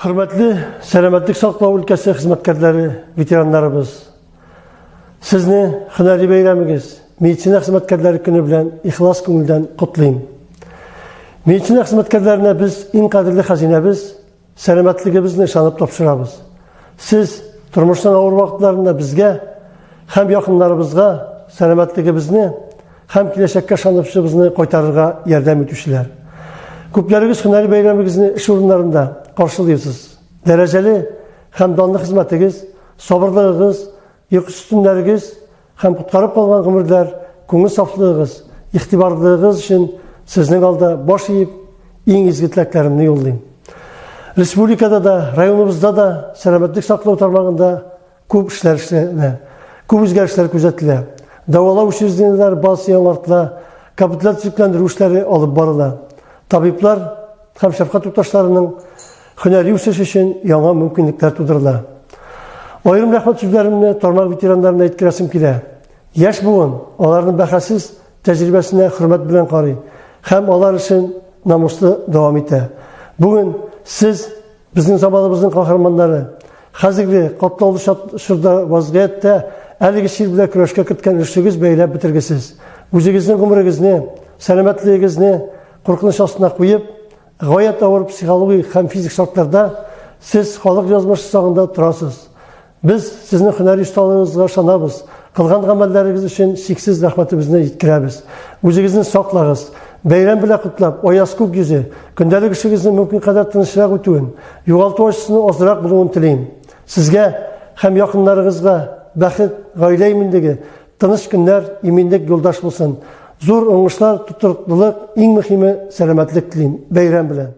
Hürmetli selametlik saqlау ülkesi hizmetkarları, veteranlarımız, sizni hüneri beyramınız, meditsina hizmetkarları günü bilen ihlas көңілден kutlayayım. Meditsina hizmetkarlarına biz en kadirli hazinemiz, selametligimizni işanıp topşırabız. Siz turmuştan ağır vaxtlarında bizge, hem yakınlarımızga selametligimizni, hem kileşekке şanıpşımızını koytarırga yardım etüşler. Köpleriniz hüneri beyramınızı iş orunlarında karşılıyorsunuz. Dereceli hem danlı hizmetiniz, sabırlığınız, yük üstünleriniz, hem kutkarıp kalan ömürler, көңіл saflığınız, ihtibarlığınız için sizin alda baş eğip en izgi tileklerimni yollayayım. Respublikada da, rayonumuzda da selametlik saqlау tarmağında көп işler işlerine, көп özgərişler gözetilir. Davalau işizliğinler bazı yanlartıla, kapitülasyonlandırı işleri alıp barıla. Tabiplar hem şefkat yurttaşlarının hüneri üsesi için yana mümkünlükler tudurla. Ayrım rahmet sözlerimle tarmak veteranlarına etkilesim kile. Yaş buğun, onların bahasiz tecrübesine hürmet bilen qarı. Hem onlar için namuslu devam ete. Bugün siz bizim zamanımızın kahramanları, hazırlı, katlalı şurada vaziyette әлігі шербілі күрешке күткен үршігіз бейлеп бітіргісіз. Өзіңіздің ғұмырыңызны, сәлеметлігіңізні қорқыныш астына қойып, ғайет ауыр психологи һәм физик шарттарда сіз халық жазмышы сағында тұрасыз. Біз сіздің hüneri ұсталығыңызға шанабыз. Қылған ғамәлләріңіз үшін шексіз рахметімізді жеткіреміз. Өзіңіздің сақлағыз, бәйрам біле құтлап, ояз көк жүзі, күндәлік ішіңіздің мүмкін қадар тынышырақ өтуін, юғалту ашысының азырақ болуын тілеймін. Сізге һәм якыннарыгызга бәхет, гаилә иминлеге, тыныч көннәр, иминлек юлдаш булсын. Зур уңышлар, тутырыклылык, иң мөһиме сәламәтлек телим. Бәйрәм белән.